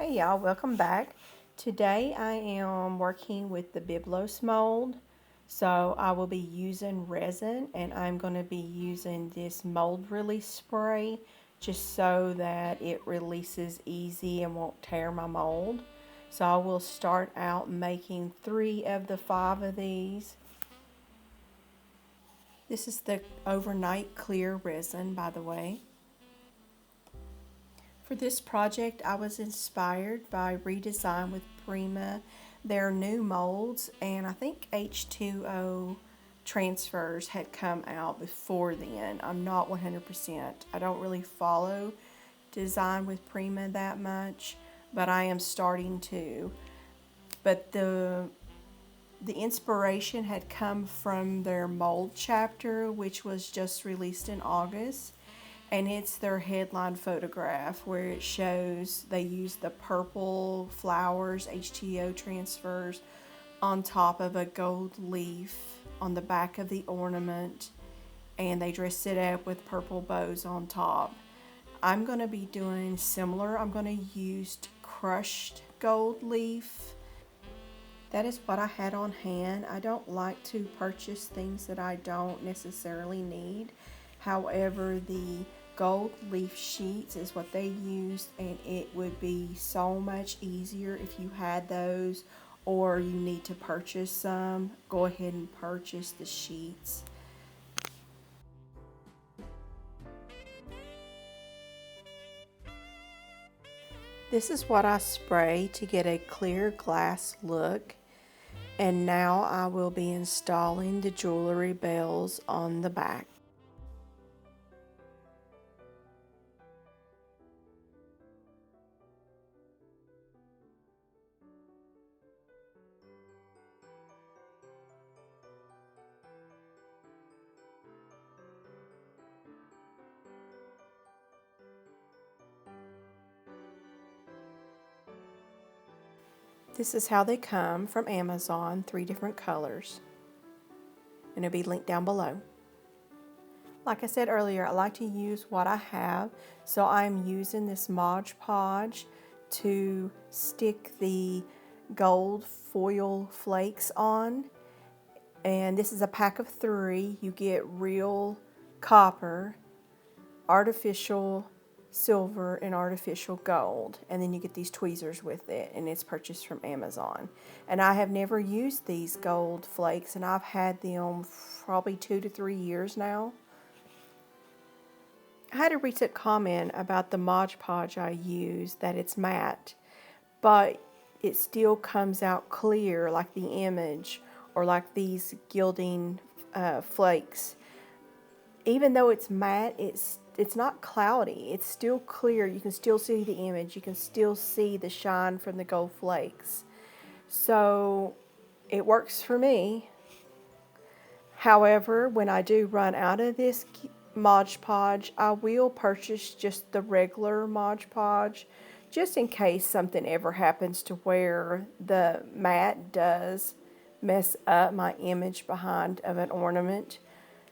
Hey y'all, welcome back. Today I am working with the Bibelots mold. So I will be using resin and I'm going to be using this mold release spray just so that it releases easy and won't tear my mold. So I will start out making 3 of the 5 of these. This is the overnight clear resin, by the way. For this project, I was inspired by Redesign with Prima, their new molds, and I think H2O transfers had come out before then. I'm not 100%. I don't really follow Design with Prima that much, but I am starting to. But the inspiration had come from their mold chapter, which was just released in August, and it's their headline photograph where it shows they use the purple flowers, H2O transfers, on top of a gold leaf on the back of the ornament, and they dress it up with purple bows on top. I'm going to be doing similar. I'm going to use crushed gold leaf. That is what I had on hand. I don't like to purchase things that I don't necessarily need. However, the gold leaf sheets is what they used, and it would be so much easier if you had those or you need to purchase some. Go ahead and purchase the sheets. This is what I spray to get a clear glass look. And now I will be installing the jewelry bells on the back. This is how they come from Amazon, 3 different colors. And it'll be linked down below. Like I said earlier, I like to use what I have. So I'm using this Mod Podge to stick the gold foil flakes on. And this is a pack of 3. You get real copper, artificial silver, and artificial gold, and then you get these tweezers with it, and it's purchased from Amazon. And I have never used these gold flakes, and I've had them probably 2 to 3 years now. I had a recent comment about the Mod Podge I use that it's matte, but it still comes out clear like the image or like these gilding flakes. Even though it's matte, it's not cloudy. It's still clear. You can still see the image. You can still see the shine from the gold flakes. So it works for me. However, when I do run out of this Mod Podge, I will purchase just the regular Mod Podge, just in case something ever happens to where the matte does mess up my image behind of an ornament.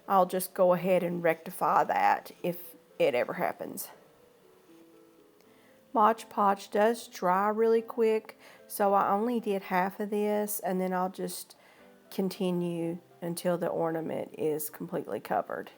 I'll just go ahead and rectify that if it ever happens. Mod Podge does dry really quick, so I only did half of this, and then I'll just continue until the ornament is completely covered.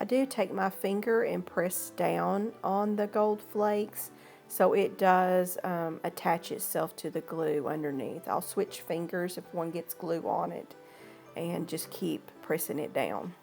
I do take my finger and press down on the gold flakes so it does attach itself to the glue underneath. I'll switch fingers if one gets glue on it and just keep pressing it down.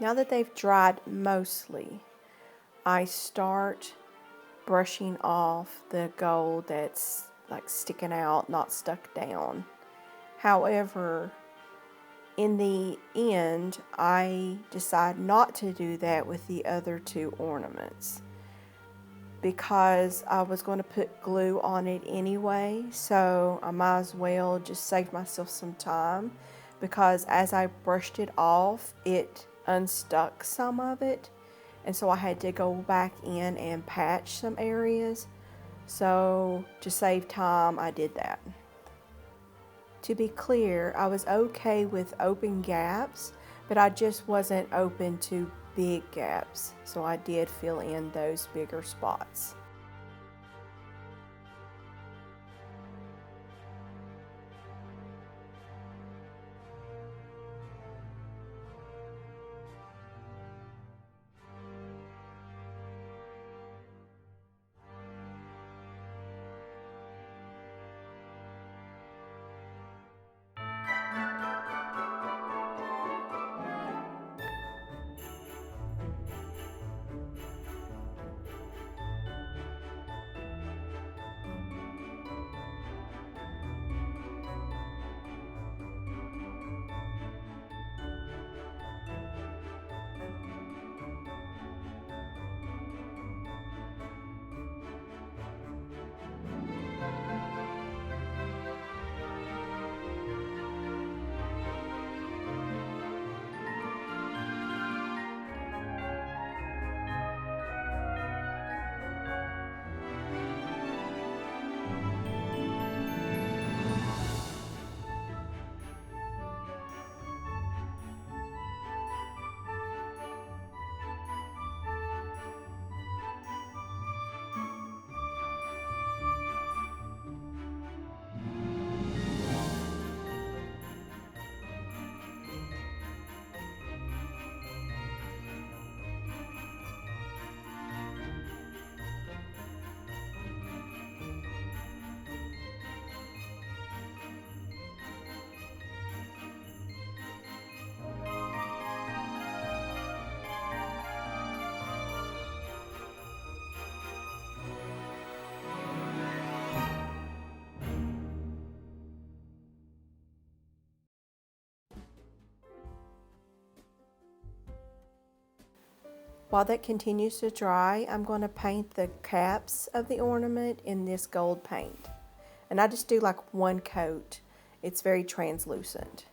Now that they've dried mostly, I start brushing off the gold that's like sticking out, not stuck down. However, in the end, I decide not to do that with the other two ornaments because I was going to put glue on it anyway, so I might as well just save myself some time, because as I brushed it off, it unstuck some of it, and so I had to go back in and patch some areas. So to save time, I did that. To be clear, I was okay with open gaps, but I just wasn't open to big gaps, so I did fill in those bigger spots. While that continues to dry, I'm going to paint the caps of the ornament in this gold paint. And I just do like one coat. It's very translucent.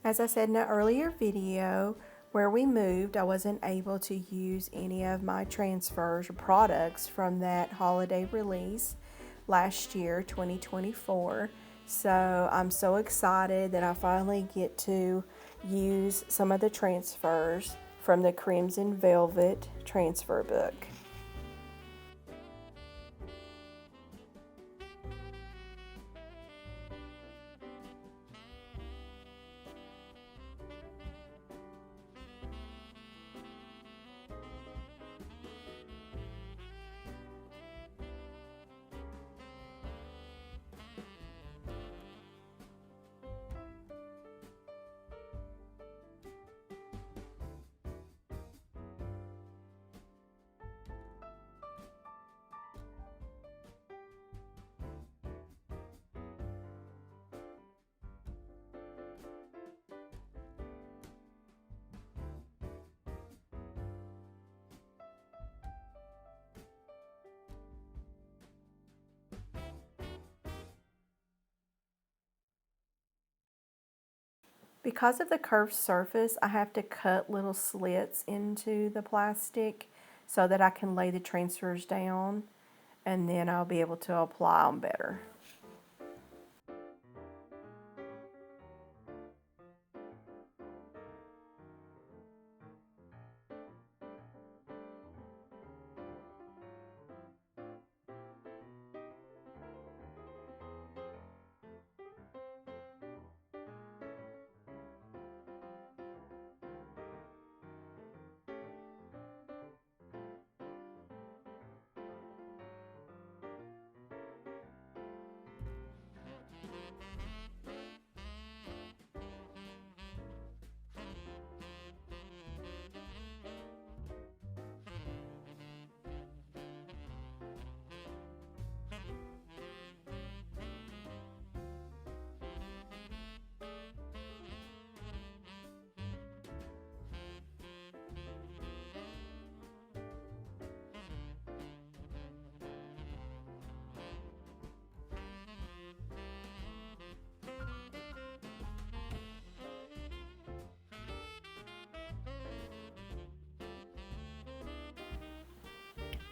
As I said in an earlier video, where we moved, I wasn't able to use any of my transfers or products from that holiday release last year, 2024. So I'm so excited that I finally get to use some of the transfers from the Crimson Velvet transfer book. Because of the curved surface, I have to cut little slits into the plastic so that I can lay the transfers down, and then I'll be able to apply them better.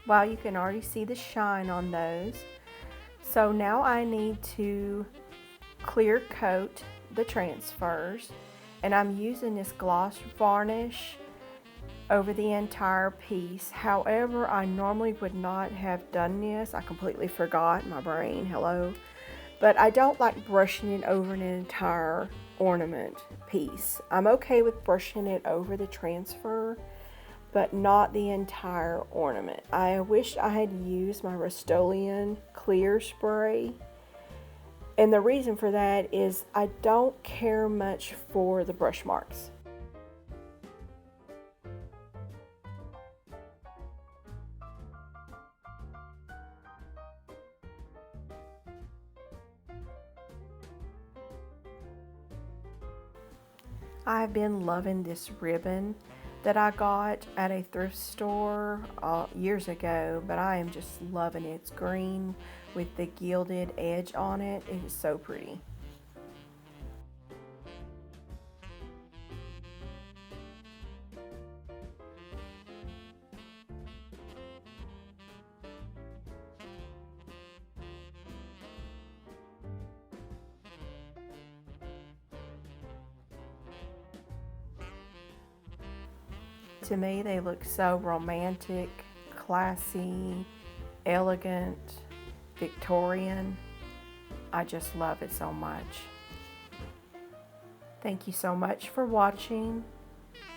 Wow, you can already see the shine on those. So now I need to clear coat the transfers, and I'm using this gloss varnish over the entire piece. However, I normally would not have done this. I completely forgot, my brain, hello. But I don't like brushing it over an entire ornament piece. I'm okay with brushing it over the transfer, but not the entire ornament. I wish I had used my Rust-Oleum clear spray. And the reason for that is I don't care much for the brush marks. I've been loving this ribbon that I got at a thrift store years ago, but I am just loving it. It's green with the gilded edge on it. It is so pretty. To me, they look so romantic, classy, elegant, Victorian. I just love it so much. Thank you so much for watching.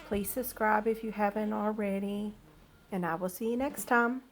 Please subscribe if you haven't already, and I will see you next time.